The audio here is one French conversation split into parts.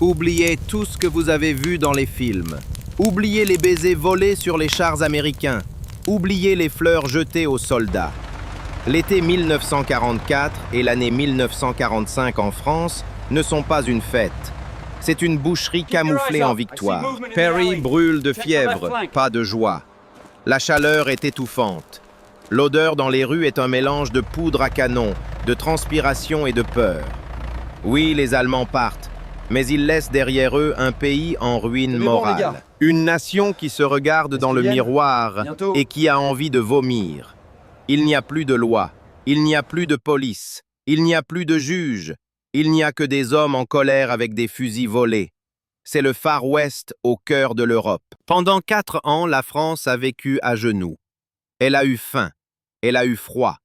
Oubliez tout ce que vous avez vu dans les films. Oubliez les baisers volés sur les chars américains. Oubliez les fleurs jetées aux soldats. L'été 1944 et l'année 1945 en France ne sont pas une fête. C'est une boucherie camouflée en victoire. Perry brûle de fièvre, pas de joie. La chaleur est étouffante. L'odeur dans les rues est un mélange de poudre à canon, de transpiration et de peur. Oui, les Allemands partent, mais ils laissent derrière eux un pays en ruine morale. Une nation qui se regarde dans le miroir et qui a envie de vomir. Il n'y a plus de loi, il n'y a plus de police, il n'y a plus de juges, il n'y a que des hommes en colère avec des fusils volés. C'est le Far West au cœur de l'Europe. Pendant 4 ans, la France a vécu à genoux. Elle a eu faim, elle a eu froid,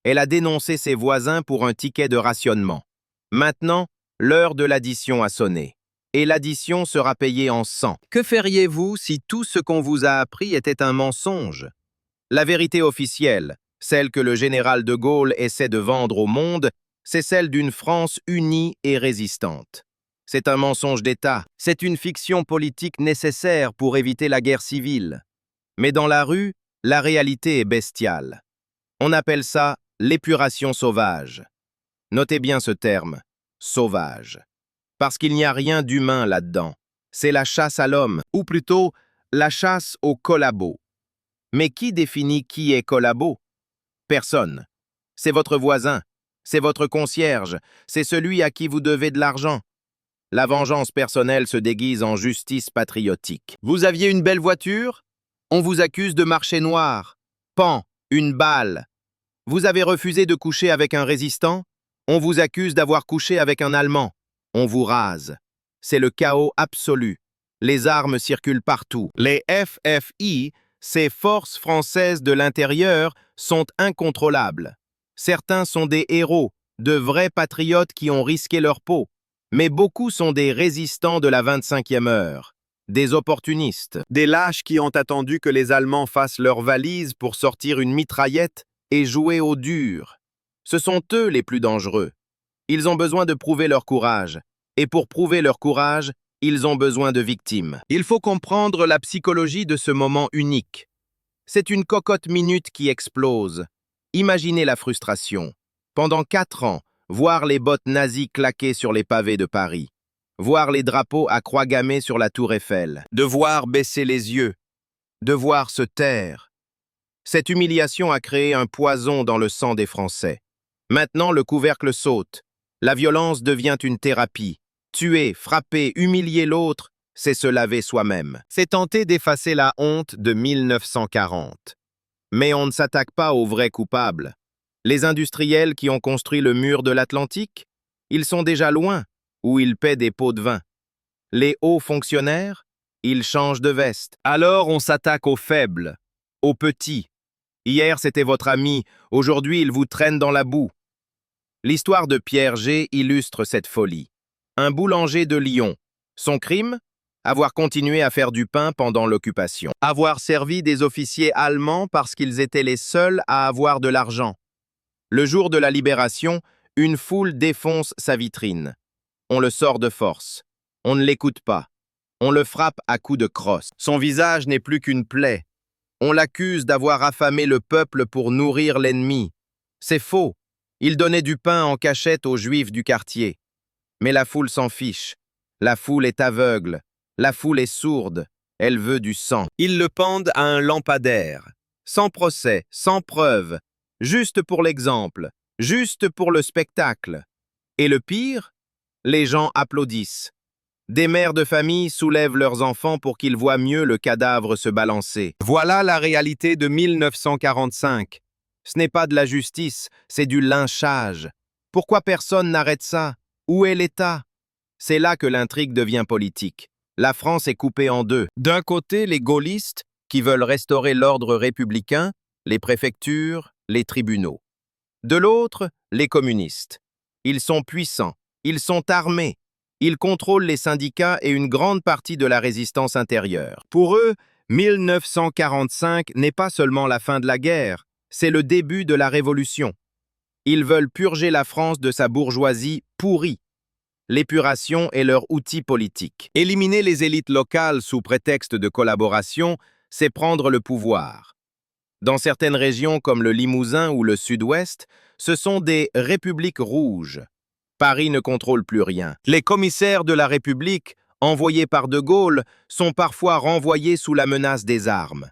elle a dénoncé ses voisins pour un ticket de rationnement. Maintenant, l'heure de l'addition a sonné. Et l'addition sera payée en sang. Que feriez-vous si tout ce qu'on vous a appris était un mensonge? La vérité officielle, celle que le général de Gaulle essaie de vendre au monde, c'est celle d'une France unie et résistante. C'est un mensonge d'État, c'est une fiction politique nécessaire pour éviter la guerre civile. Mais dans la rue, la réalité est bestiale. On appelle ça l'épuration sauvage. Notez bien ce terme, sauvage. Parce qu'il n'y a rien d'humain là-dedans. C'est la chasse à l'homme, ou plutôt la chasse au collabo. Mais qui définit qui est collabo? Personne. C'est votre voisin, c'est votre concierge, c'est celui à qui vous devez de l'argent. La vengeance personnelle se déguise en justice patriotique. Vous aviez une belle voiture? On vous accuse de marché noir. Pan, une balle. Vous avez refusé de coucher avec un résistant? On vous accuse d'avoir couché avec un Allemand. On vous rase. C'est le chaos absolu. Les armes circulent partout. Les FFI, ces forces françaises de l'intérieur, sont incontrôlables. Certains sont des héros, de vrais patriotes qui ont risqué leur peau. Mais beaucoup sont des résistants de la 25e heure, des opportunistes, des lâches qui ont attendu que les Allemands fassent leurs valises pour sortir une mitraillette et jouer au dur. Ce sont eux les plus dangereux. Ils ont besoin de prouver leur courage. Et pour prouver leur courage, ils ont besoin de victimes. Il faut comprendre la psychologie de ce moment unique. C'est une cocotte minute qui explose. Imaginez la frustration. Pendant 4 ans, voir les bottes nazies claquer sur les pavés de Paris. Voir les drapeaux à croix gammée sur la tour Eiffel. Devoir baisser les yeux. Devoir se taire. Cette humiliation a créé un poison dans le sang des Français. Maintenant, le couvercle saute. La violence devient une thérapie. Tuer, frapper, humilier l'autre, c'est se laver soi-même. C'est tenter d'effacer la honte de 1940. Mais on ne s'attaque pas aux vrais coupables. Les industriels qui ont construit le mur de l'Atlantique, ils sont déjà loin, où ils paient des pots de vin. Les hauts fonctionnaires, ils changent de veste. Alors on s'attaque aux faibles, aux petits. Hier c'était votre ami, aujourd'hui il vous traîne dans la boue. L'histoire de Pierre G illustre cette folie. Un boulanger de Lyon. Son crime? Avoir continué à faire du pain pendant l'occupation. Avoir servi des officiers allemands parce qu'ils étaient les seuls à avoir de l'argent. Le jour de la libération, une foule défonce sa vitrine. On le sort de force. On ne l'écoute pas. On le frappe à coups de crosse. Son visage n'est plus qu'une plaie. On l'accuse d'avoir affamé le peuple pour nourrir l'ennemi. C'est faux. Il donnait du pain en cachette aux Juifs du quartier. Mais la foule s'en fiche. La foule est aveugle. La foule est sourde. Elle veut du sang. Ils le pendent à un lampadaire. Sans procès, sans preuve. Juste pour l'exemple. Juste pour le spectacle. Et le pire? Les gens applaudissent. Des mères de famille soulèvent leurs enfants pour qu'ils voient mieux le cadavre se balancer. Voilà la réalité de 1945. Ce n'est pas de la justice, c'est du lynchage. Pourquoi personne n'arrête ça? Où est l'État? C'est là que l'intrigue devient politique. La France est coupée en deux. D'un côté, les gaullistes, qui veulent restaurer l'ordre républicain, les préfectures, les tribunaux. De l'autre, les communistes. Ils sont puissants, ils sont armés, ils contrôlent les syndicats et une grande partie de la résistance intérieure. Pour eux, 1945 n'est pas seulement la fin de la guerre, c'est le début de la révolution. Ils veulent purger la France de sa bourgeoisie pourrie. L'épuration est leur outil politique. Éliminer les élites locales sous prétexte de collaboration, c'est prendre le pouvoir. Dans certaines régions comme le Limousin ou le Sud-Ouest, ce sont des républiques rouges. Paris ne contrôle plus rien. Les commissaires de la République, envoyés par De Gaulle, sont parfois renvoyés sous la menace des armes.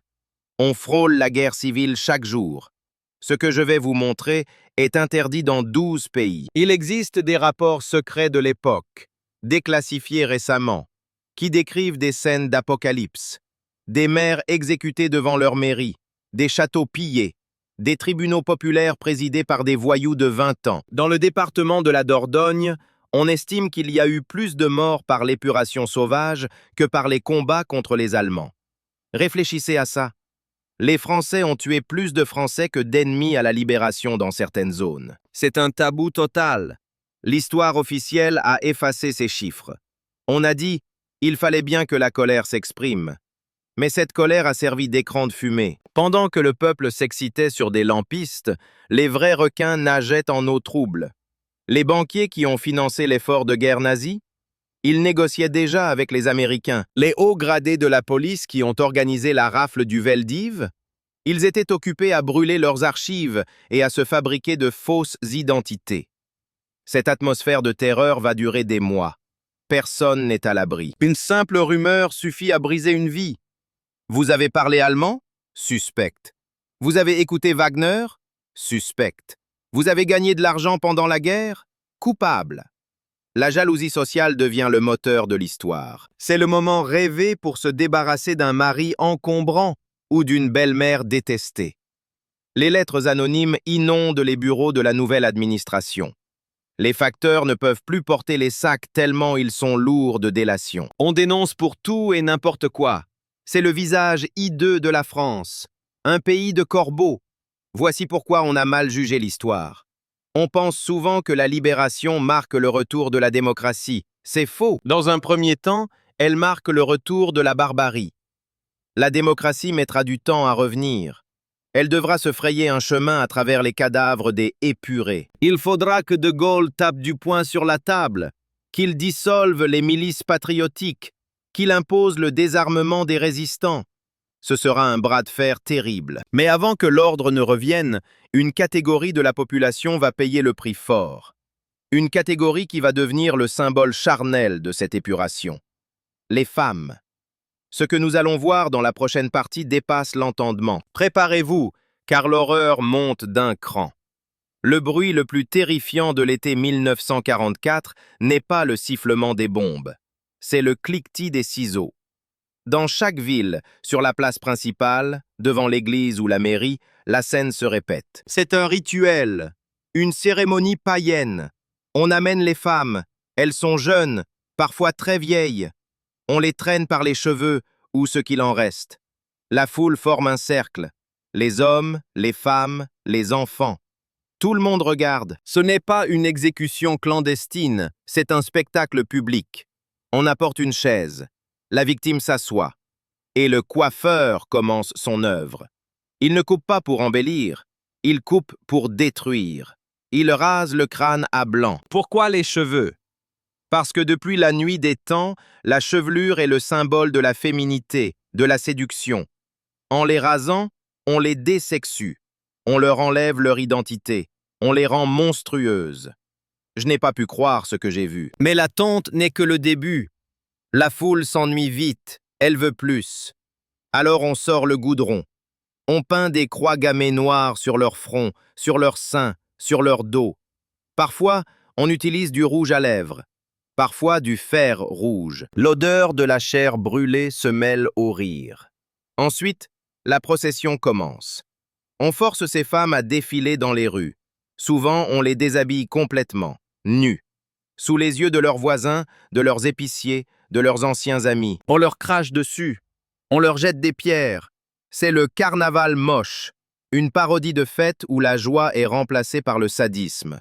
On frôle la guerre civile chaque jour. Ce que je vais vous montrer est interdit dans 12 pays. Il existe des rapports secrets de l'époque, déclassifiés récemment, qui décrivent des scènes d'apocalypse, des maires exécutés devant leur mairie, des châteaux pillés, des tribunaux populaires présidés par des voyous de 20 ans. Dans le département de la Dordogne, on estime qu'il y a eu plus de morts par l'épuration sauvage que par les combats contre les Allemands. Réfléchissez à ça. Les Français ont tué plus de Français que d'ennemis à la libération dans certaines zones. C'est un tabou total. L'histoire officielle a effacé ces chiffres. On a dit « il fallait bien que la colère s'exprime ». Mais cette colère a servi d'écran de fumée. Pendant que le peuple s'excitait sur des lampistes, les vrais requins nageaient en eau trouble. Les banquiers qui ont financé l'effort de guerre nazi, ils négociaient déjà avec les Américains. Les hauts gradés de la police qui ont organisé la rafle du Veldiv, ils étaient occupés à brûler leurs archives et à se fabriquer de fausses identités. Cette atmosphère de terreur va durer des mois. Personne n'est à l'abri. Une simple rumeur suffit à briser une vie. Vous avez parlé allemand? Suspect. Vous avez écouté Wagner? Suspect. Vous avez gagné de l'argent pendant la guerre? Coupable. La jalousie sociale devient le moteur de l'histoire. C'est le moment rêvé pour se débarrasser d'un mari encombrant ou d'une belle-mère détestée. Les lettres anonymes inondent les bureaux de la nouvelle administration. Les facteurs ne peuvent plus porter les sacs tellement ils sont lourds de délation. On dénonce pour tout et n'importe quoi. C'est le visage hideux de la France, un pays de corbeaux. Voici pourquoi on a mal jugé l'histoire. On pense souvent que la libération marque le retour de la démocratie. C'est faux. Dans un premier temps, elle marque le retour de la barbarie. La démocratie mettra du temps à revenir. Elle devra se frayer un chemin à travers les cadavres des épurés. Il faudra que De Gaulle tape du poing sur la table, qu'il dissolve les milices patriotiques, qu'il impose le désarmement des résistants. Ce sera un bras de fer terrible. Mais avant que l'ordre ne revienne, une catégorie de la population va payer le prix fort. Une catégorie qui va devenir le symbole charnel de cette épuration. Les femmes. Ce que nous allons voir dans la prochaine partie dépasse l'entendement. Préparez-vous, car l'horreur monte d'un cran. Le bruit le plus terrifiant de l'été 1944 n'est pas le sifflement des bombes. C'est le cliquetis des ciseaux. Dans chaque ville, sur la place principale, devant l'église ou la mairie, la scène se répète. C'est un rituel, une cérémonie païenne. On amène les femmes, elles sont jeunes, parfois très vieilles. On les traîne par les cheveux ou ce qu'il en reste. La foule forme un cercle. Les hommes, les femmes, les enfants. Tout le monde regarde. Ce n'est pas une exécution clandestine, c'est un spectacle public. On apporte une chaise. La victime s'assoit. Et le coiffeur commence son œuvre. Il ne coupe pas pour embellir, il coupe pour détruire. Il rase le crâne à blanc. Pourquoi les cheveux? Parce que depuis la nuit des temps, la chevelure est le symbole de la féminité, de la séduction. En les rasant, on les désexue. On leur enlève leur identité. On les rend monstrueuses. Je n'ai pas pu croire ce que j'ai vu. Mais la tonte n'est que le début. La foule s'ennuie vite, elle veut plus. Alors on sort le goudron. On peint des croix gammées noires sur leur front, sur leurs seins, sur leur dos. Parfois, on utilise du rouge à lèvres. Parfois du fer rouge. L'odeur de la chair brûlée se mêle au rire. Ensuite, la procession commence. On force ces femmes à défiler dans les rues. Souvent, on les déshabille complètement, nus. Sous les yeux de leurs voisins, de leurs épiciers, de leurs anciens amis. On leur crache dessus. On leur jette des pierres. C'est le carnaval moche, une parodie de fête où la joie est remplacée par le sadisme.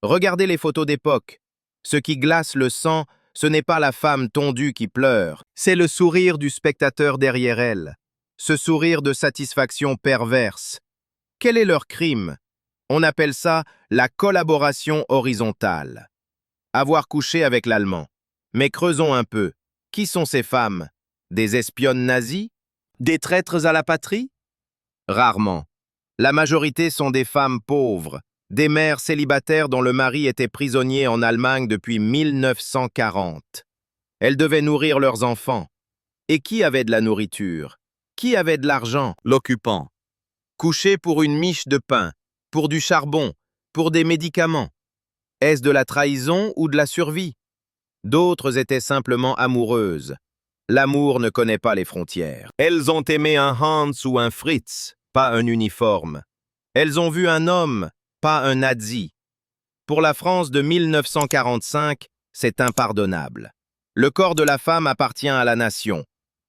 Regardez les photos d'époque. Ce qui glace le sang, ce n'est pas la femme tondue qui pleure, c'est le sourire du spectateur derrière elle. Ce sourire de satisfaction perverse. Quel est leur crime? On appelle ça la collaboration horizontale. Avoir couché avec l'Allemand. Mais creusons un peu. Qui sont ces femmes? Des espionnes nazies? Des traîtres à la patrie? Rarement. La majorité sont des femmes pauvres, des mères célibataires dont le mari était prisonnier en Allemagne depuis 1940. Elles devaient nourrir leurs enfants. Et qui avait de la nourriture? Qui avait de l'argent? L'occupant. Coucher pour une miche de pain, pour du charbon, pour des médicaments. Est-ce de la trahison ou de la survie? D'autres étaient simplement amoureuses. L'amour ne connaît pas les frontières. Elles ont aimé un Hans ou un Fritz, pas un uniforme. Elles ont vu un homme, pas un nazi. Pour la France de 1945, c'est impardonnable. Le corps de la femme appartient à la nation.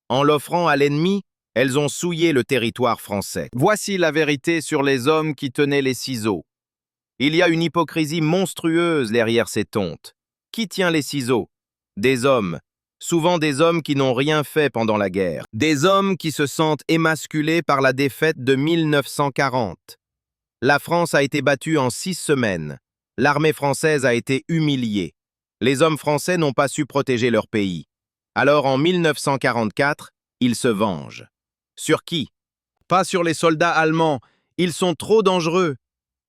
En l'offrant à l'ennemi, elles ont souillé le territoire français. Voici la vérité sur les hommes qui tenaient les ciseaux. Il y a une hypocrisie monstrueuse derrière ces tontes. Qui tient les ciseaux? Des hommes. Souvent des hommes qui n'ont rien fait pendant la guerre. Des hommes qui se sentent émasculés par la défaite de 1940. La France a été battue en 6 semaines. L'armée française a été humiliée. Les hommes français n'ont pas su protéger leur pays. Alors en 1944, ils se vengent. Sur qui? Pas sur les soldats allemands. Ils sont trop dangereux.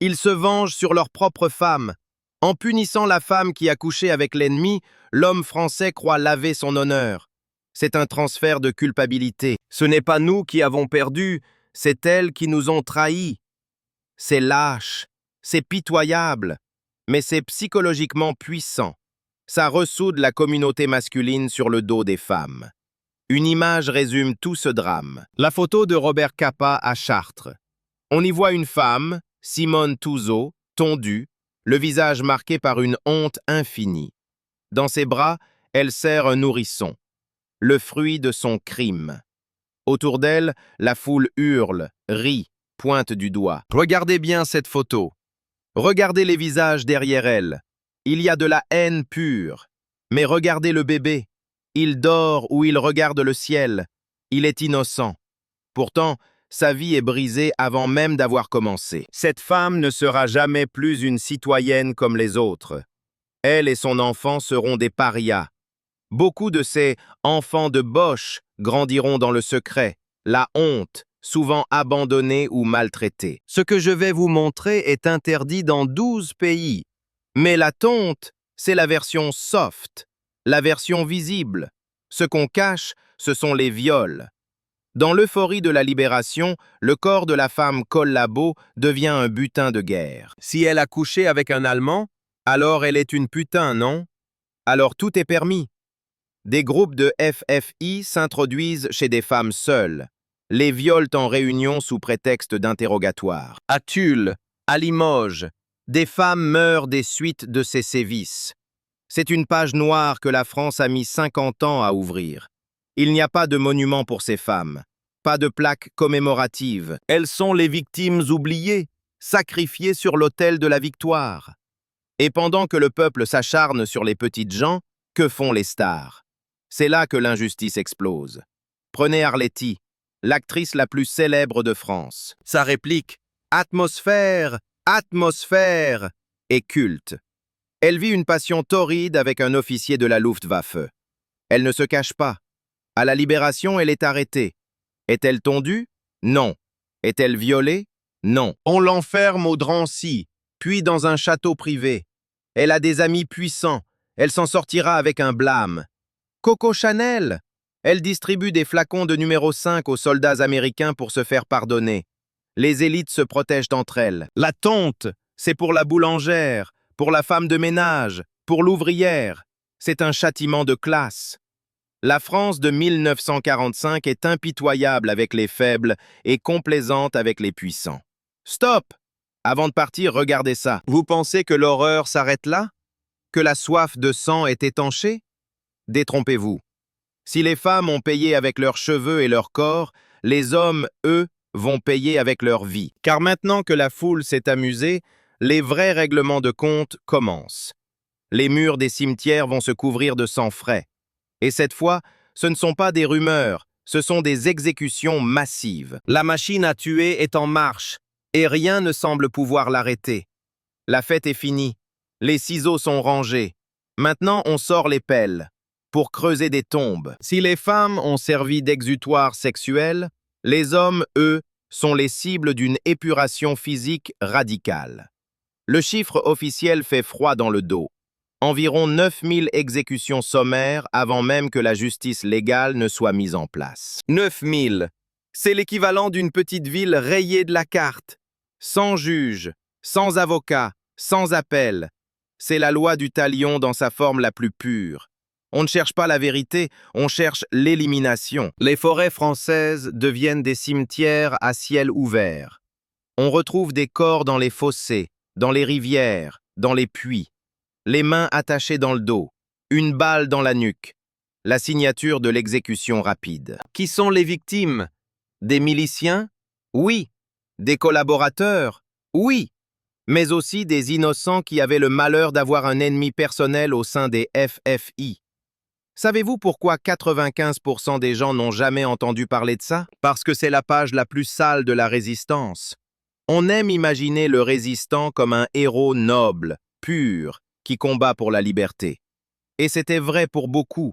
Ils se vengent sur leurs propres femmes. En punissant la femme qui a couché avec l'ennemi, l'homme français croit laver son honneur. C'est un transfert de culpabilité. Ce n'est pas nous qui avons perdu, c'est elles qui nous ont trahis. C'est lâche, c'est pitoyable, mais c'est psychologiquement puissant. Ça ressoude la communauté masculine sur le dos des femmes. Une image résume tout ce drame. La photo de Robert Capa à Chartres. On y voit une femme, Simone Touzeau, tondue, le visage marqué par une honte infinie. Dans ses bras, elle serre un nourrisson, le fruit de son crime. Autour d'elle, la foule hurle, rit, pointe du doigt. Regardez bien cette photo. Regardez les visages derrière elle. Il y a de la haine pure. Mais regardez le bébé. Il dort ou il regarde le ciel. Il est innocent. Pourtant, sa vie est brisée avant même d'avoir commencé. Cette femme ne sera jamais plus une citoyenne comme les autres. Elle et son enfant seront des parias. Beaucoup de ces enfants de Bosch grandiront dans le secret, la honte, souvent abandonnés ou maltraités. Ce que je vais vous montrer est interdit dans 12 pays. Mais la tonte, c'est la version soft, la version visible. Ce qu'on cache, ce sont les viols. Dans l'euphorie de la libération, le corps de la femme Collabo devient un butin de guerre. Si elle a couché avec un Allemand, alors elle est une putain, non? Alors tout est permis. Des groupes de FFI s'introduisent chez des femmes seules, les violent en réunion sous prétexte d'interrogatoire. À Tulle, à Limoges, des femmes meurent des suites de ces sévices. C'est une page noire que la France a mis 50 ans à ouvrir. Il n'y a pas de monument pour ces femmes, pas de plaque commémorative. Elles sont les victimes oubliées, sacrifiées sur l'autel de la victoire. Et pendant que le peuple s'acharne sur les petites gens, que font les stars? C'est là que l'injustice explose. Prenez Arletty, l'actrice la plus célèbre de France. Sa réplique « Atmosphère, atmosphère » est culte. Elle vit une passion torride avec un officier de la Luftwaffe. Elle ne se cache pas. À la Libération, elle est arrêtée. Est-elle tondue? Non. Est-elle violée? Non. On l'enferme au Drancy, puis dans un château privé. Elle a des amis puissants. Elle s'en sortira avec un blâme. Coco Chanel! Elle distribue des flacons de numéro 5 aux soldats américains pour se faire pardonner. Les élites se protègent d'entre elles. La tonte, c'est pour la boulangère, pour la femme de ménage, pour l'ouvrière. C'est un châtiment de classe. La France de 1945 est impitoyable avec les faibles et complaisante avec les puissants. Stop! Avant de partir, regardez ça. Vous pensez que l'horreur s'arrête là? Que la soif de sang est étanchée? Détrompez-vous. Si les femmes ont payé avec leurs cheveux et leur corps, les hommes, eux, vont payer avec leur vie. Car maintenant que la foule s'est amusée, les vrais règlements de compte commencent. Les murs des cimetières vont se couvrir de sang frais. Et cette fois, ce ne sont pas des rumeurs, ce sont des exécutions massives. La machine à tuer est en marche, et rien ne semble pouvoir l'arrêter. La fête est finie, les ciseaux sont rangés. Maintenant, on sort les pelles pour creuser des tombes. Si les femmes ont servi d'exutoire sexuel, les hommes, eux, sont les cibles d'une épuration physique radicale. Le chiffre officiel fait froid dans le dos. Environ 9000 exécutions sommaires avant même que la justice légale ne soit mise en place. 9000, c'est l'équivalent d'une petite ville rayée de la carte. Sans juge, sans avocat, sans appel. C'est la loi du talion dans sa forme la plus pure. On ne cherche pas la vérité, on cherche l'élimination. Les forêts françaises deviennent des cimetières à ciel ouvert. On retrouve des corps dans les fossés, dans les rivières, dans les puits. Les mains attachées dans le dos, une balle dans la nuque. La signature de l'exécution rapide. Qui sont les victimes? Des miliciens? Oui. Des collaborateurs? Oui. Mais aussi des innocents qui avaient le malheur d'avoir un ennemi personnel au sein des FFI. Savez-vous pourquoi 95% des gens n'ont jamais entendu parler de ça? Parce que c'est la page la plus sale de la résistance. On aime imaginer le résistant comme un héros noble, pur, qui combat pour la liberté. Et c'était vrai pour beaucoup.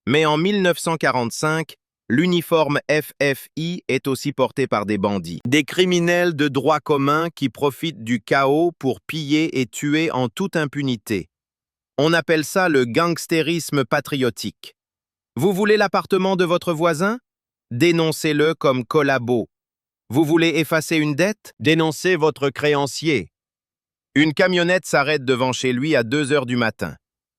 Mais en 1945, l'uniforme FFI est aussi porté par des bandits. Des criminels de droit commun qui profitent du chaos pour piller et tuer en toute impunité. On appelle ça le gangstérisme patriotique. Vous voulez l'appartement de votre voisin? Dénoncez-le comme collabo. Vous voulez effacer une dette? Dénoncez votre créancier. Une camionnette s'arrête devant chez lui à 2 heures du matin.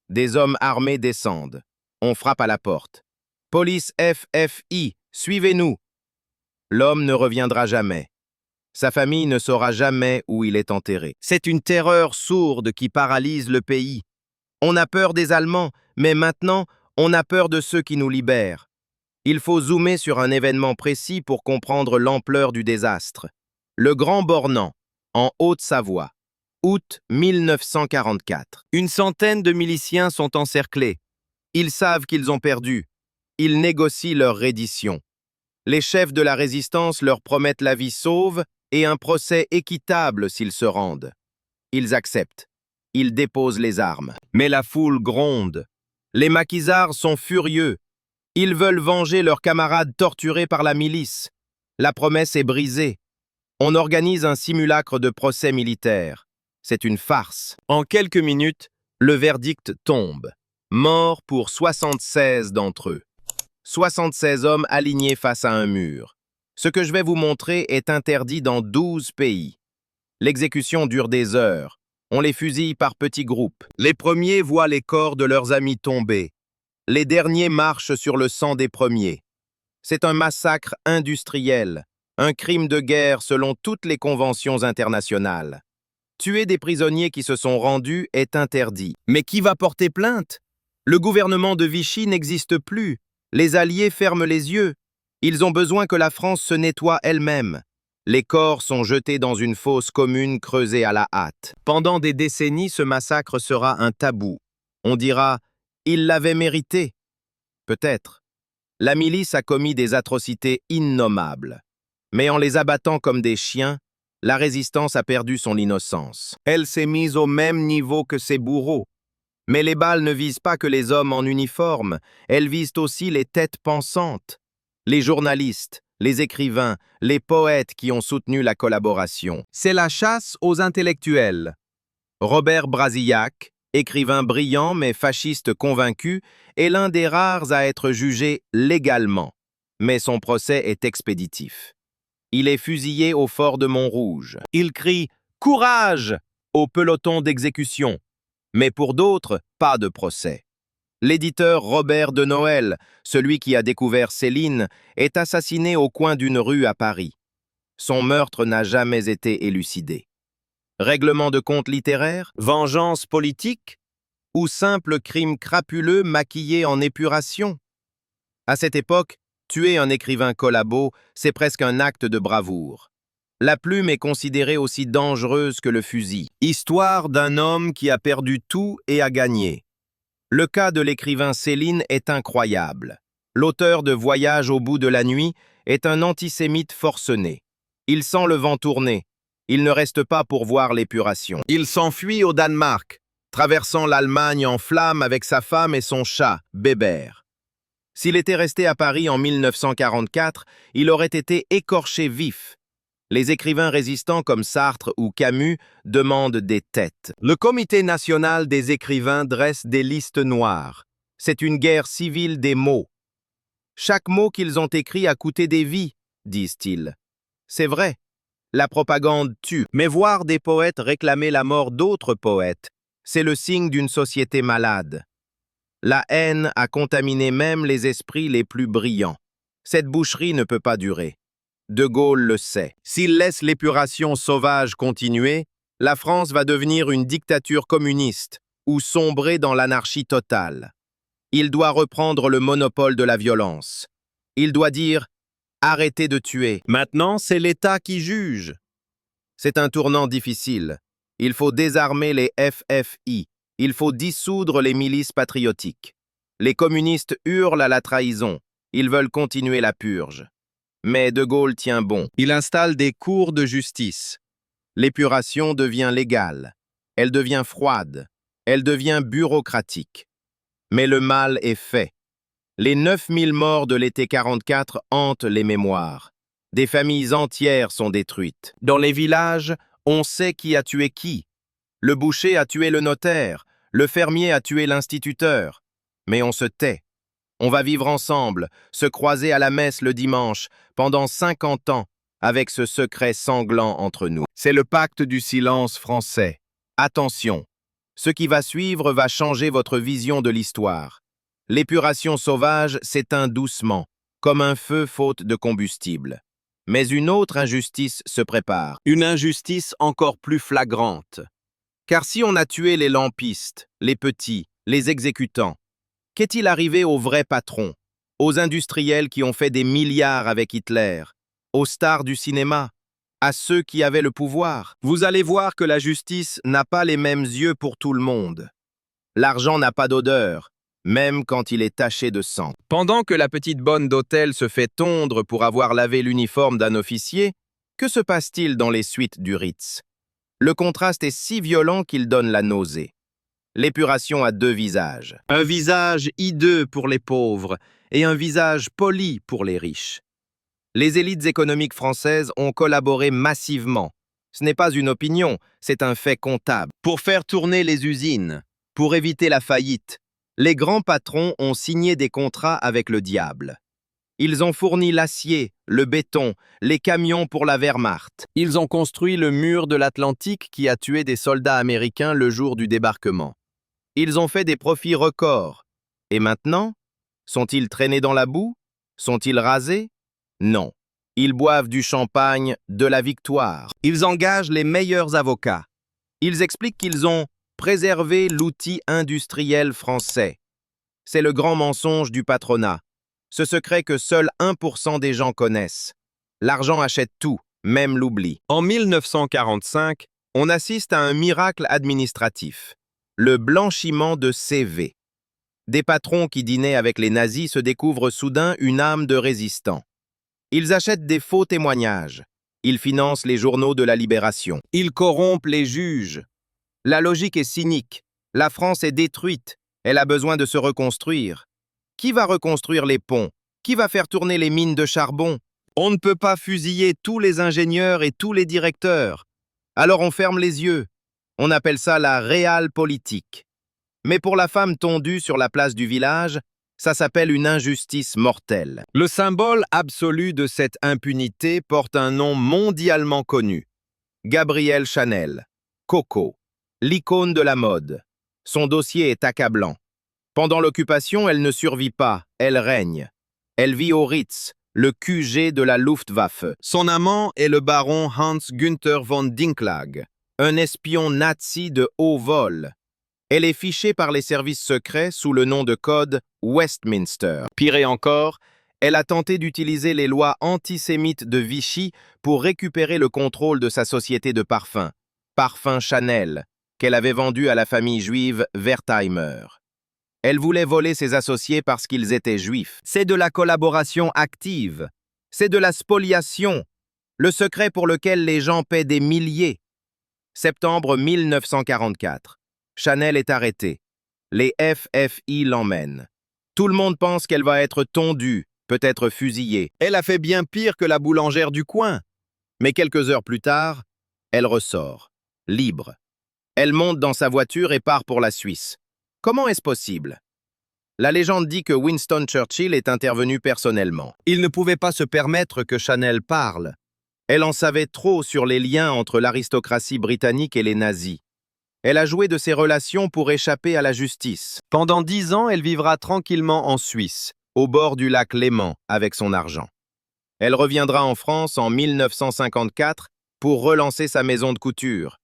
Des hommes armés descendent. On frappe à la porte. Police FFI, suivez-nous. L'homme ne reviendra jamais. Sa famille ne saura jamais où il est enterré. C'est une terreur sourde qui paralyse le pays. On a peur des Allemands, mais maintenant, on a peur de ceux qui nous libèrent. Il faut zoomer sur un événement précis pour comprendre l'ampleur du désastre. Le Grand Bornand, en Haute-Savoie. Août 1944. Une centaine de miliciens sont encerclés. Ils savent qu'ils ont perdu. Ils négocient leur reddition. Les chefs de la résistance leur promettent la vie sauve et un procès équitable s'ils se rendent. Ils acceptent. Ils déposent les armes. Mais la foule gronde. Les maquisards sont furieux. Ils veulent venger leurs camarades torturés par la milice. La promesse est brisée. On organise un simulacre de procès militaire. C'est une farce. En quelques minutes, le verdict tombe. Mort pour 76 d'entre eux. 76 hommes alignés face à un mur. Ce que je vais vous montrer est interdit dans 12 pays. L'exécution dure des heures. On les fusille par petits groupes. Les premiers voient les corps de leurs amis tomber. Les derniers marchent sur le sang des premiers. C'est un massacre industriel, un crime de guerre selon toutes les conventions internationales. Tuer des prisonniers qui se sont rendus est interdit. Mais qui va porter plainte? Le gouvernement de Vichy n'existe plus. Les Alliés ferment les yeux. Ils ont besoin que la France se nettoie elle-même. Les corps sont jetés dans une fosse commune creusée à la hâte. Pendant des décennies, ce massacre sera un tabou. On dira « il l'avait mérité ». Peut-être. La milice a commis des atrocités innommables. Mais en les abattant comme des chiens, la résistance a perdu son innocence. Elle s'est mise au même niveau que ses bourreaux. Mais les balles ne visent pas que les hommes en uniforme, elles visent aussi les têtes pensantes. Les journalistes, les écrivains, les poètes qui ont soutenu la collaboration. C'est la chasse aux intellectuels. Robert Brasillac, écrivain brillant mais fasciste convaincu, est l'un des rares à être jugé légalement. Mais son procès est expéditif. Il est fusillé au fort de Montrouge. Il crie « Courage !» au peloton d'exécution. Mais pour d'autres, pas de procès. L'éditeur Robert de Noël, celui qui a découvert Céline, est assassiné au coin d'une rue à Paris. Son meurtre n'a jamais été élucidé. Règlement de compte littéraire? Vengeance politique? Ou simple crime crapuleux maquillé en épuration? À cette époque, tuer un écrivain collabo, c'est presque un acte de bravoure. La plume est considérée aussi dangereuse que le fusil. Histoire d'un homme qui a perdu tout et a gagné. Le cas de l'écrivain Céline est incroyable. L'auteur de Voyage au bout de la nuit est un antisémite forcené. Il sent le vent tourner. Il ne reste pas pour voir l'épuration. Il s'enfuit au Danemark. traversant l'Allemagne en flammes avec sa femme et son chat, Bébert. S'il était resté à Paris en 1944, il aurait été écorché vif. Les écrivains résistants comme Sartre ou Camus demandent des têtes. Le Comité national des écrivains dresse des listes noires. C'est une guerre civile des mots. Chaque mot qu'ils ont écrit a coûté des vies, disent-ils. C'est vrai, la propagande tue, mais voir des poètes réclamer la mort d'autres poètes, c'est le signe d'une société malade. La haine a contaminé même les esprits les plus brillants. Cette boucherie ne peut pas durer. De Gaulle le sait. S'il laisse l'épuration sauvage continuer, la France va devenir une dictature communiste ou sombrer dans l'anarchie totale. Il doit reprendre le monopole de la violence. Il doit dire « Arrêtez de tuer ». Maintenant, c'est l'État qui juge. C'est un tournant difficile. Il faut désarmer les FFI. Il faut dissoudre les milices patriotiques. Les communistes hurlent à la trahison. Ils veulent continuer la purge. Mais De Gaulle tient bon. Il installe des cours de justice. L'épuration devient légale. Elle devient froide. Elle devient bureaucratique. Mais le mal est fait. Les 9000 morts de l'été 44 hantent les mémoires. Des familles entières sont détruites. Dans les villages, on sait qui a tué qui. Le boucher a tué le notaire, le fermier a tué l'instituteur. Mais on se tait. On va vivre ensemble, se croiser à la messe le dimanche, pendant 50 ans, avec ce secret sanglant entre nous. C'est le pacte du silence français. Attention, ce qui va suivre va changer votre vision de l'histoire. L'épuration sauvage s'éteint doucement, comme un feu faute de combustible. Mais une autre injustice se prépare. Une injustice encore plus flagrante. Car si on a tué les lampistes, les petits, les exécutants, qu'est-il arrivé aux vrais patrons, aux industriels qui ont fait des milliards avec Hitler, aux stars du cinéma, à ceux qui avaient le pouvoir? Vous allez voir que la justice n'a pas les mêmes yeux pour tout le monde. L'argent n'a pas d'odeur, même quand il est taché de sang. Pendant que la petite bonne d'hôtel se fait tondre pour avoir lavé l'uniforme d'un officier, que se passe-t-il dans les suites du Ritz? Le contraste est si violent qu'il donne la nausée. L'épuration a deux visages. Un visage hideux pour les pauvres et un visage poli pour les riches. Les élites économiques françaises ont collaboré massivement. Ce n'est pas une opinion, c'est un fait comptable. Pour faire tourner les usines, pour éviter la faillite, les grands patrons ont signé des contrats avec le diable. Ils ont fourni l'acier, le béton, les camions pour la Wehrmacht. Ils ont construit le mur de l'Atlantique qui a tué des soldats américains le jour du débarquement. Ils ont fait des profits records. Et maintenant, sont-ils traînés dans la boue? Sont-ils rasés? Non. Ils boivent du champagne, de la victoire. Ils engagent les meilleurs avocats. Ils expliquent qu'ils ont préservé l'outil industriel français. C'est le grand mensonge du patronat. Ce secret que seul 1% des gens connaissent. L'argent achète tout, même l'oubli. En 1945, on assiste à un miracle administratif. Le blanchiment de CV. Des patrons qui dînaient avec les nazis se découvrent soudain une âme de résistant. Ils achètent des faux témoignages. Ils financent les journaux de la Libération. Ils corrompent les juges. La logique est cynique. La France est détruite. Elle a besoin de se reconstruire. Qui va reconstruire les ponts? Qui va faire tourner les mines de charbon? On ne peut pas fusiller tous les ingénieurs et tous les directeurs. Alors on ferme les yeux. On appelle ça la réalpolitique. Mais pour la femme tondue sur la place du village, ça s'appelle une injustice mortelle. Le symbole absolu de cette impunité porte un nom mondialement connu. Gabrielle Chanel, Coco, l'icône de la mode. Son dossier est accablant. Pendant l'occupation, elle ne survit pas, elle règne. Elle vit au Ritz, le QG de la Luftwaffe. Son amant est le baron Hans-Günther von Dinklag, un espion nazi de haut vol. Elle est fichée par les services secrets sous le nom de code Westminster. Pire encore, elle a tenté d'utiliser les lois antisémites de Vichy pour récupérer le contrôle de sa société de parfums, Parfum Chanel, qu'elle avait vendu à la famille juive Wertheimer. Elle voulait voler ses associés parce qu'ils étaient juifs. C'est de la collaboration active. C'est de la spoliation. Le secret pour lequel les gens paient des milliers. Septembre 1944. Chanel est arrêtée. Les FFI l'emmènent. Tout le monde pense qu'elle va être tondue, peut-être fusillée. Elle a fait bien pire que la boulangère du coin. Mais quelques heures plus tard, elle ressort, libre. Elle monte dans sa voiture et part pour la Suisse. Comment est-ce possible? La légende dit que Winston Churchill est intervenu personnellement. Il ne pouvait pas se permettre que Chanel parle. Elle en savait trop sur les liens entre l'aristocratie britannique et les nazis. Elle a joué de ses relations pour échapper à la justice. Pendant 10 ans, elle vivra tranquillement en Suisse, au bord du lac Léman, avec son argent. Elle reviendra en France en 1954 pour relancer sa maison de couture.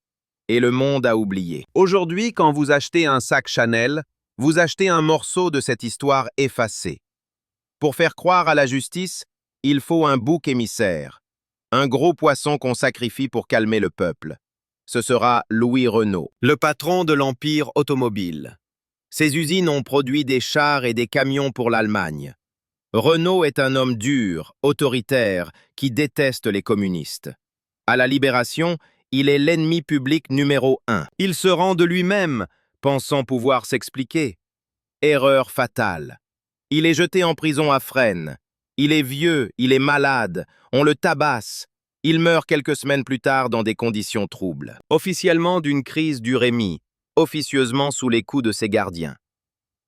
Et le monde a oublié. Aujourd'hui, quand vous achetez un sac Chanel, vous achetez un morceau de cette histoire effacée. Pour faire croire à la justice, il faut un bouc émissaire, un gros poisson qu'on sacrifie pour calmer le peuple. Ce sera Louis Renault, le patron de l'empire automobile. Ses usines ont produit des chars et des camions pour l'Allemagne. Renault est un homme dur, autoritaire, qui déteste les communistes. À la Libération, il est l'ennemi public numéro 1. Il se rend de lui-même, pensant pouvoir s'expliquer. Erreur fatale. Il est jeté en prison à Fresnes. Il est vieux, il est malade, on le tabasse. Il meurt quelques semaines plus tard dans des conditions troubles. Officiellement d'une crise d'urémie, officieusement sous les coups de ses gardiens.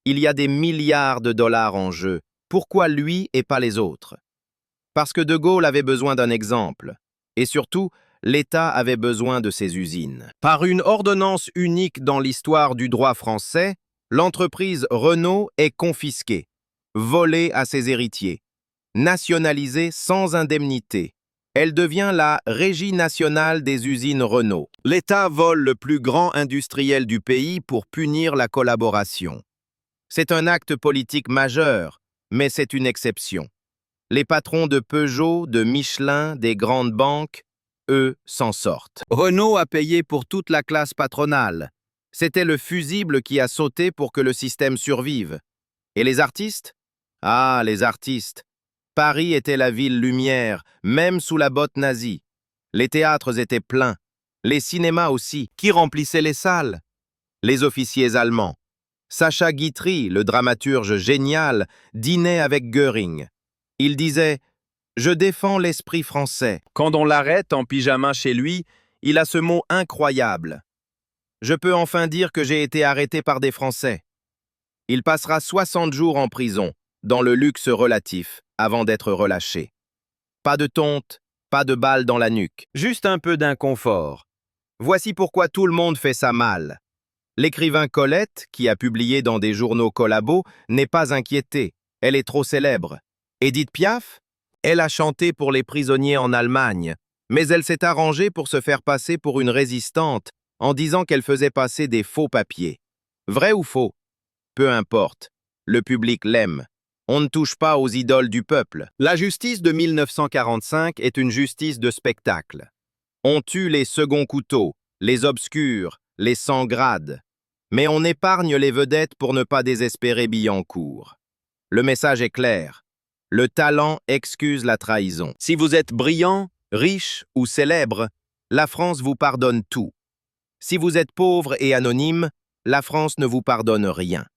Il y a des milliards de dollars en jeu. Pourquoi lui et pas les autres? Parce que De Gaulle avait besoin d'un exemple. Et surtout, l'État avait besoin de ses usines. Par une ordonnance unique dans l'histoire du droit français, l'entreprise Renault est confisquée, volée à ses héritiers, nationalisée sans indemnité. Elle devient la Régie nationale des usines Renault. L'État vole le plus grand industriel du pays pour punir la collaboration. C'est un acte politique majeur, mais c'est une exception. Les patrons de Peugeot, de Michelin, des grandes banques, eux, s'en sortent. Renault a payé pour toute la classe patronale. C'était le fusible qui a sauté pour que le système survive. Et les artistes? Ah, les artistes! Paris était la ville lumière, même sous la botte nazie. Les théâtres étaient pleins. Les cinémas aussi. Qui remplissait les salles? Les officiers allemands. Sacha Guitry, le dramaturge génial, dînait avec Göring. Il disait « Je défends l'esprit français ». Quand on l'arrête en pyjama chez lui, il a ce mot incroyable. « Je peux enfin dire que j'ai été arrêté par des Français ». Il passera 60 jours en prison, dans le luxe relatif, avant d'être relâché. Pas de tonte, pas de balle dans la nuque, juste un peu d'inconfort. Voici pourquoi tout le monde fait ça mal. L'écrivain Colette, qui a publié dans des journaux collabos, n'est pas inquiétée. Elle est trop célèbre. Édith Piaf? Elle a chanté pour les prisonniers en Allemagne, mais elle s'est arrangée pour se faire passer pour une résistante en disant qu'elle faisait passer des faux papiers. Vrai ou faux? Peu importe. Le public l'aime. On ne touche pas aux idoles du peuple. La justice de 1945 est une justice de spectacle. On tue les seconds couteaux, les obscurs, les sans grade. Mais on épargne les vedettes pour ne pas désespérer Billancourt. Le message est clair. Le talent excuse la trahison. Si vous êtes brillant, riche ou célèbre, la France vous pardonne tout. Si vous êtes pauvre et anonyme, la France ne vous pardonne rien.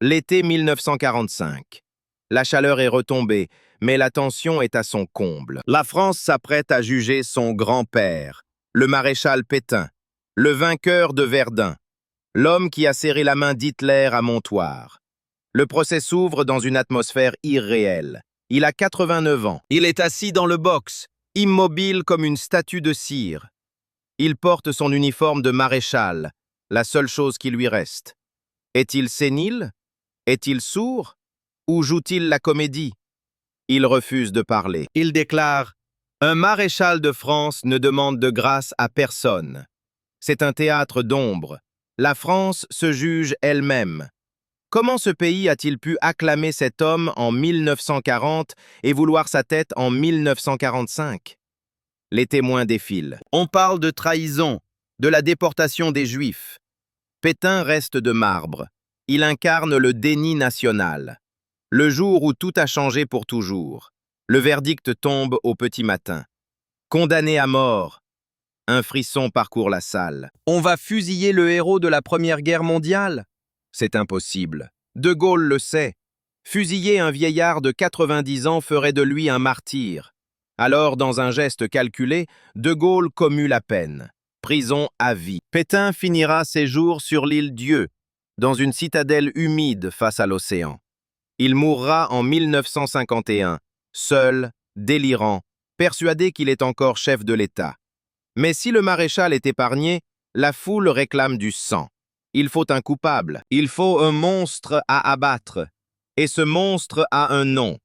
L'été 1945. La chaleur est retombée, mais la tension est à son comble. La France s'apprête à juger son grand-père, le maréchal Pétain, le vainqueur de Verdun, l'homme qui a serré la main d'Hitler à Montoire. Le procès s'ouvre dans une atmosphère irréelle. Il a 89 ans. Il est assis dans le box, immobile comme une statue de cire. Il porte son uniforme de maréchal, la seule chose qui lui reste. Est-il sénile? Est-il sourd? Ou joue-t-il la comédie? Il refuse de parler. Il déclare « Un maréchal de France ne demande de grâce à personne. C'est un théâtre d'ombre. La France se juge elle-même. Comment ce pays a-t-il pu acclamer cet homme en 1940 et vouloir sa tête en 1945 ?» Les témoins défilent. On parle de trahison, de la déportation des Juifs. Pétain reste de marbre. Il incarne le déni national. Le jour où tout a changé pour toujours. Le verdict tombe au petit matin. Condamné à mort. Un frisson parcourt la salle. On va fusiller le héros de la Première Guerre mondiale? C'est impossible. De Gaulle le sait. Fusiller un vieillard de 90 ans ferait de lui un martyr. Alors, dans un geste calculé, De Gaulle commut la peine. Prison à vie. Pétain finira ses jours sur l'île Dieu, dans une citadelle humide face à l'océan. Il mourra en 1951, seul, délirant, persuadé qu'il est encore chef de l'État. Mais si le maréchal est épargné, la foule réclame du sang. Il faut un coupable, il faut un monstre à abattre. Et ce monstre a un nom,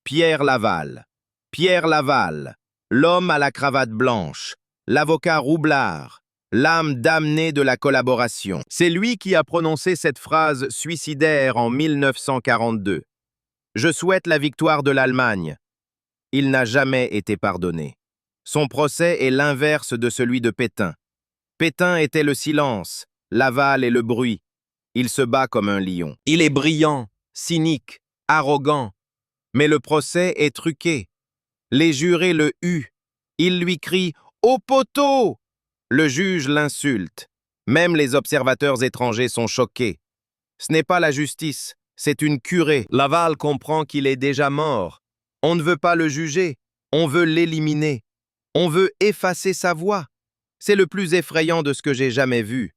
Pierre Laval. Pierre Laval, l'homme à la cravate blanche, l'avocat roublard, l'âme damnée de la collaboration. C'est lui qui a prononcé cette phrase suicidaire en 1942. « Je souhaite la victoire de l'Allemagne ». Il n'a jamais été pardonné. Son procès est l'inverse de celui de Pétain. Pétain était le silence, Laval est le bruit. Il se bat comme un lion. Il est brillant, cynique, arrogant. Mais le procès est truqué. Les jurés le huent. Ils lui crient « Au poteau !» Le juge l'insulte. Même les observateurs étrangers sont choqués. Ce n'est pas la justice, c'est une curée. Laval comprend qu'il est déjà mort. On ne veut pas le juger, on veut l'éliminer. On veut effacer sa voix. C'est le plus effrayant de ce que j'ai jamais vu.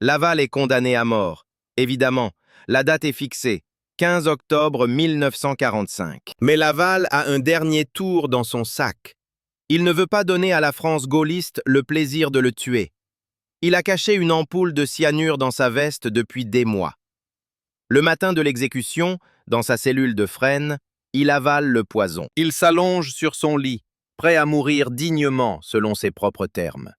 Laval est condamné à mort. Évidemment, la date est fixée, 15 octobre 1945. Mais Laval a un dernier tour dans son sac. Il ne veut pas donner à la France gaulliste le plaisir de le tuer. Il a caché une ampoule de cyanure dans sa veste depuis des mois. Le matin de l'exécution, dans sa cellule de Fresnes, il avale le poison. Il s'allonge sur son lit, prêt à mourir dignement, selon ses propres termes.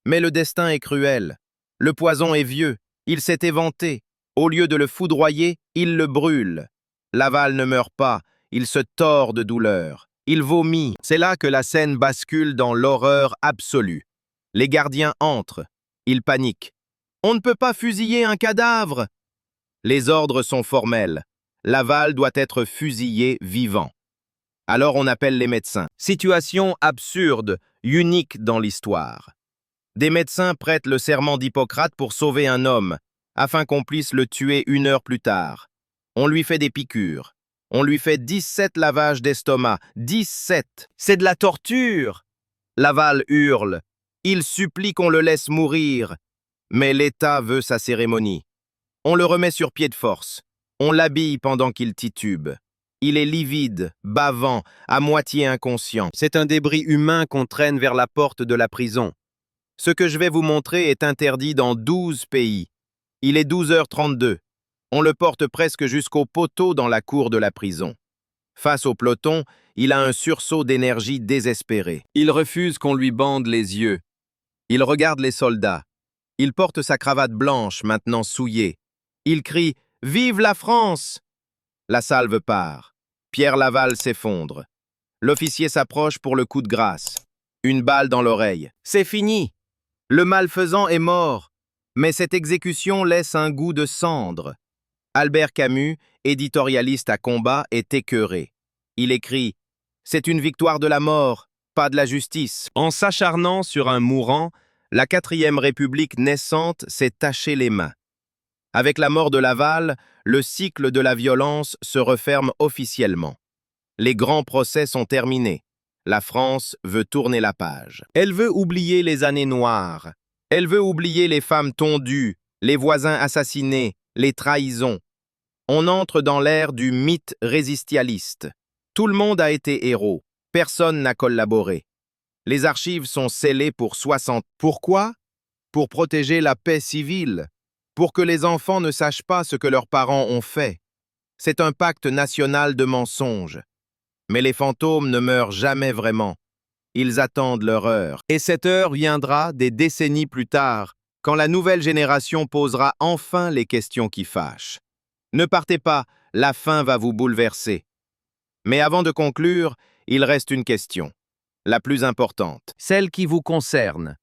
Mais le destin est cruel. Le poison est vieux, il s'est éventé. Au lieu de le foudroyer, il le brûle. Laval ne meurt pas, il se tord de douleur. Il vomit. C'est là que la scène bascule dans l'horreur absolue. Les gardiens entrent. Ils paniquent. « On ne peut pas fusiller un cadavre !» Les ordres sont formels. Laval doit être fusillé vivant. Alors on appelle les médecins. Situation absurde, unique dans l'histoire. Des médecins prêtent le serment d'Hippocrate pour sauver un homme, afin qu'on puisse le tuer 1 heure plus tard. On lui fait des piqûres. On lui fait 17 lavages d'estomac. 17! C'est de la torture! Laval hurle. Il supplie qu'on le laisse mourir. Mais l'État veut sa cérémonie. On le remet sur pied de force. On l'habille pendant qu'il titube. Il est livide, bavant, à moitié inconscient. C'est un débris humain qu'on traîne vers la porte de la prison. Ce que je vais vous montrer est interdit dans 12 pays. Il est 12h32. On le porte presque jusqu'au poteau dans la cour de la prison. Face au peloton, il a un sursaut d'énergie désespéré. Il refuse qu'on lui bande les yeux. Il regarde les soldats. Il porte sa cravate blanche, maintenant souillée. Il crie « Vive la France !» La salve part. Pierre Laval s'effondre. L'officier s'approche pour le coup de grâce. Une balle dans l'oreille. C'est fini. Le malfaisant est mort. Mais cette exécution laisse un goût de cendre. Albert Camus, éditorialiste à combat, est écœuré. Il écrit « C'est une victoire de la mort, pas de la justice ». En s'acharnant sur un mourant, la 4e République naissante s'est taché les mains. Avec la mort de Laval, le cycle de la violence se referme officiellement. Les grands procès sont terminés. La France veut tourner la page. Elle veut oublier les années noires. Elle veut oublier les femmes tondues, les voisins assassinés, les trahisons. On entre dans l'ère du mythe résistialiste. Tout le monde a été héros. Personne n'a collaboré. Les archives sont scellées pour 60. Pourquoi? Pour protéger la paix civile. Pour que les enfants ne sachent pas ce que leurs parents ont fait. C'est un pacte national de mensonges. Mais les fantômes ne meurent jamais vraiment. Ils attendent leur heure. Et cette heure viendra des décennies plus tard, quand la nouvelle génération posera enfin les questions qui fâchent. Ne partez pas, la fin va vous bouleverser. Mais avant de conclure, il reste une question, la plus importante, celle qui vous concerne.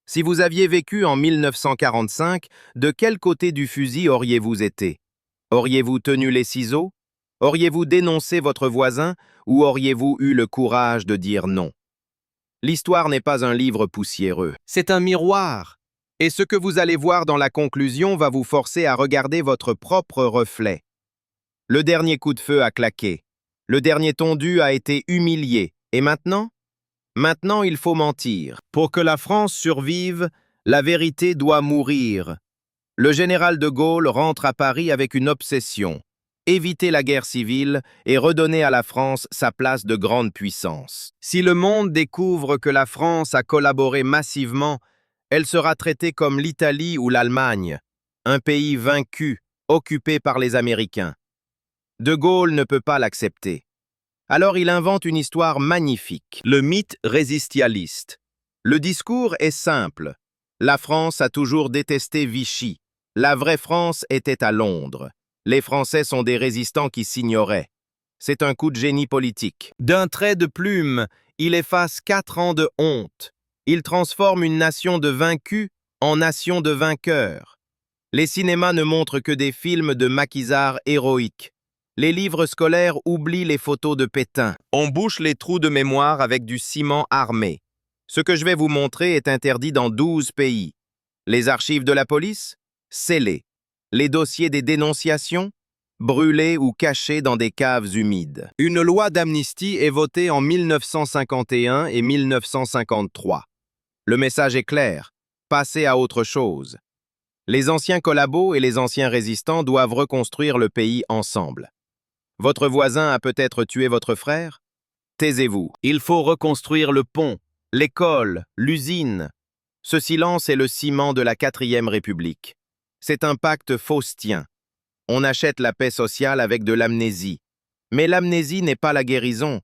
Si vous aviez vécu en 1945, de quel côté du fusil auriez-vous été? Auriez-vous tenu les ciseaux? Auriez-vous dénoncé votre voisin ou auriez-vous eu le courage de dire non? L'histoire n'est pas un livre poussiéreux, c'est un miroir. Et ce que vous allez voir dans la conclusion va vous forcer à regarder votre propre reflet. Le dernier coup de feu a claqué. Le dernier tondu a été humilié. Et maintenant? Maintenant, il faut mentir. Pour que la France survive, la vérité doit mourir. Le général de Gaulle rentre à Paris avec une obsession: éviter la guerre civile et redonner à la France sa place de grande puissance. Si le monde découvre que la France a collaboré massivement, elle sera traitée comme l'Italie ou l'Allemagne, un pays vaincu, occupé par les Américains. De Gaulle ne peut pas l'accepter. Alors il invente une histoire magnifique, le mythe résistialiste. Le discours est simple. La France a toujours détesté Vichy. La vraie France était à Londres. Les Français sont des résistants qui s'ignoraient. C'est un coup de génie politique. D'un trait de plume, il efface 4 ans de honte. Il transforme une nation de vaincus en nation de vainqueurs. Les cinémas ne montrent que des films de maquisards héroïques. Les livres scolaires oublient les photos de Pétain. On bouche les trous de mémoire avec du ciment armé. Ce que je vais vous montrer est interdit dans 12 pays. Les archives de la police? Scellées. Les dossiers des dénonciations? Brûlés ou cachés dans des caves humides. Une loi d'amnistie est votée en 1951 et 1953. Le message est clair: passez à autre chose. Les anciens collabos et les anciens résistants doivent reconstruire le pays ensemble. Votre voisin a peut-être tué votre frère? Taisez-vous. Il faut reconstruire le pont, l'école, l'usine. Ce silence est le ciment de la 4e République. C'est un pacte faustien. On achète la paix sociale avec de l'amnésie. Mais l'amnésie n'est pas la guérison,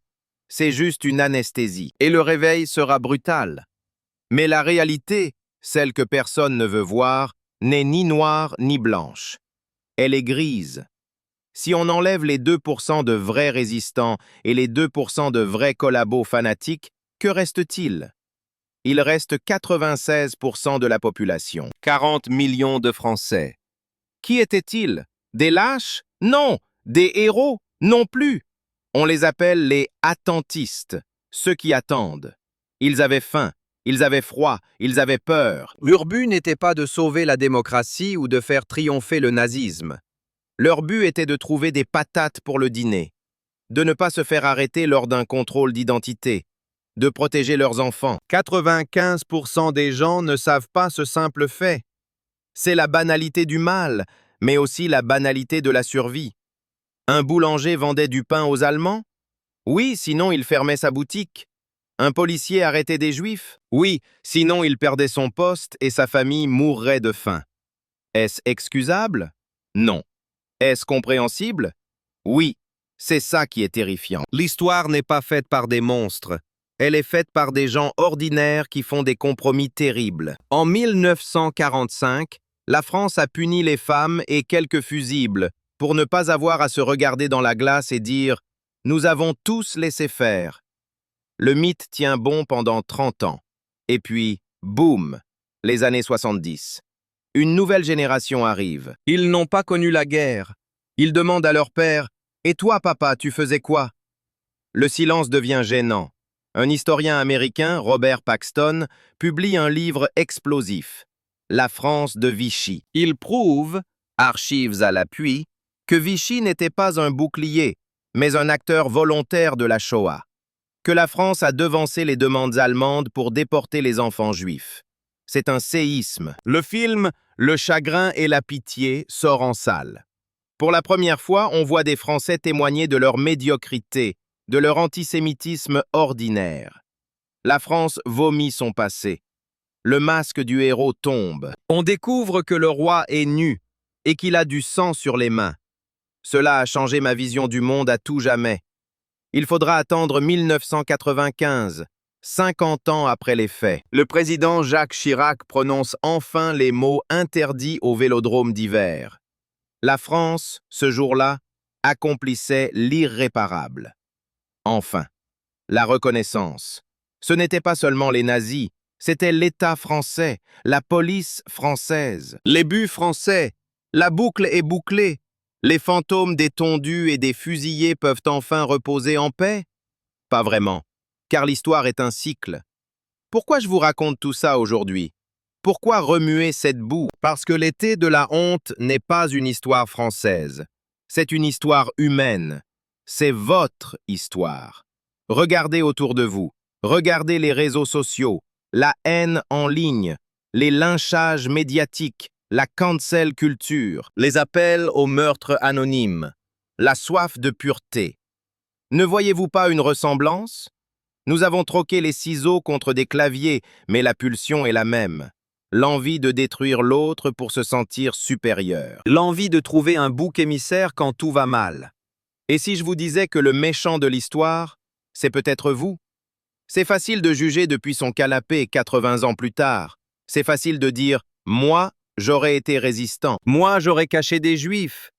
c'est juste une anesthésie. Et le réveil sera brutal. Mais la réalité, celle que personne ne veut voir, n'est ni noire ni blanche. Elle est grise. Si on enlève les 2% de vrais résistants et les 2% de vrais collabos fanatiques, que reste-t-il? Il reste 96% de la population, 40 millions de Français. Qui étaient-ils? Des lâches? Non. Des héros? Non plus. On les appelle les attentistes, ceux qui attendent. Ils avaient faim, ils avaient froid, ils avaient peur. Leur but n'était pas de sauver la démocratie ou de faire triompher le nazisme. Leur but était de trouver des patates pour le dîner, de ne pas se faire arrêter lors d'un contrôle d'identité, de protéger leurs enfants. 95% des gens ne savent pas ce simple fait. C'est la banalité du mal, mais aussi la banalité de la survie. Un boulanger vendait du pain aux Allemands? Oui, sinon il fermait sa boutique. Un policier arrêtait des Juifs? Oui, sinon il perdait son poste et sa famille mourrait de faim. Est-ce excusable? Non. Est-ce compréhensible? Oui, c'est ça qui est terrifiant. L'histoire n'est pas faite par des monstres. Elle est faite par des gens ordinaires qui font des compromis terribles. En 1945, la France a puni les femmes et quelques fusibles pour ne pas avoir à se regarder dans la glace et dire « Nous avons tous laissé faire ». Le mythe tient bon pendant 30 ans. Et puis, boum, les années 70. Une nouvelle génération arrive. Ils n'ont pas connu la guerre. Ils demandent à leur père « Et toi, papa, tu faisais quoi ?» Le silence devient gênant. Un historien américain, Robert Paxton, publie un livre explosif, La France de Vichy. Il prouve, archives à l'appui, que Vichy n'était pas un bouclier, mais un acteur volontaire de la Shoah, que la France a devancé les demandes allemandes pour déporter les enfants juifs. C'est un séisme. Le film « Le chagrin et la pitié » sort en salle. Pour la première fois, on voit des Français témoigner de leur médiocrité, de leur antisémitisme ordinaire. La France vomit son passé. Le masque du héros tombe. On découvre que le roi est nu et qu'il a du sang sur les mains. Cela a changé ma vision du monde à tout jamais. Il faudra attendre 1995, 50 ans après les faits. Le président Jacques Chirac prononce enfin les mots interdits au Vélodrome d'hiver. La France, ce jour-là, accomplissait l'irréparable. Enfin, la reconnaissance. Ce n'était pas seulement les nazis, c'était l'État français, la police française, les buts français. La boucle est bouclée. Les fantômes des tondus et des fusillés peuvent enfin reposer en paix? Pas vraiment, car l'histoire est un cycle. Pourquoi je vous raconte tout ça aujourd'hui? Pourquoi remuer cette boue? Parce que l'été de la honte n'est pas une histoire française. C'est une histoire humaine. C'est votre histoire. Regardez autour de vous. Regardez les réseaux sociaux, la haine en ligne, les lynchages médiatiques, la cancel culture, les appels au meurtre anonyme, la soif de pureté. Ne voyez-vous pas une ressemblance? Nous avons troqué les ciseaux contre des claviers, mais la pulsion est la même. L'envie de détruire l'autre pour se sentir supérieur. L'envie de trouver un bouc émissaire quand tout va mal. Et si je vous disais que le méchant de l'histoire, c'est peut-être vous? C'est facile de juger depuis son canapé 80 ans plus tard. C'est facile de dire « moi, j'aurais été résistant. Moi, j'aurais caché des juifs. »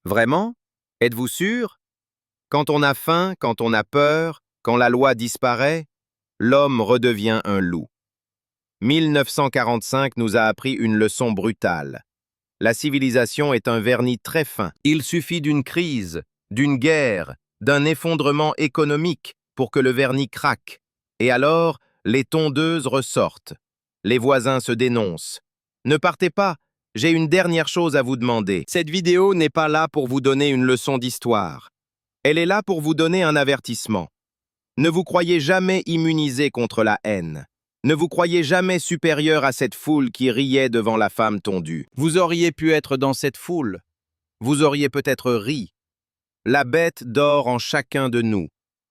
Vraiment? Êtes-vous sûr? Quand on a faim, quand on a peur, quand la loi disparaît, l'homme redevient un loup. 1945 nous a appris une leçon brutale. La civilisation est un vernis très fin. Il suffit d'une crise, d'une guerre, d'un effondrement économique pour que le vernis craque. Et alors, les tondeuses ressortent. Les voisins se dénoncent. Ne partez pas, j'ai une dernière chose à vous demander. Cette vidéo n'est pas là pour vous donner une leçon d'histoire. Elle est là pour vous donner un avertissement. Ne vous croyez jamais immunisé contre la haine. Ne vous croyez jamais supérieur à cette foule qui riait devant la femme tondue. Vous auriez pu être dans cette foule. Vous auriez peut-être ri. La bête dort en chacun de nous.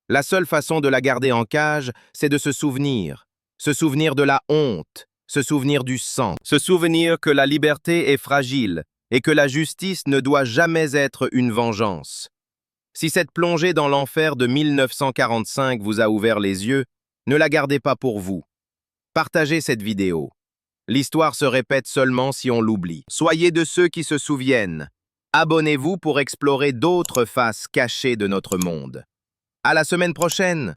La seule façon de la garder en cage, c'est de se souvenir de la honte, se souvenir du sang, se souvenir que la liberté est fragile et que la justice ne doit jamais être une vengeance. Si cette plongée dans l'enfer de 1945 vous a ouvert les yeux, ne la gardez pas pour vous. Partagez cette vidéo. L'histoire se répète seulement si on l'oublie. Soyez de ceux qui se souviennent. Abonnez-vous pour explorer d'autres faces cachées de notre monde. À la semaine prochaine!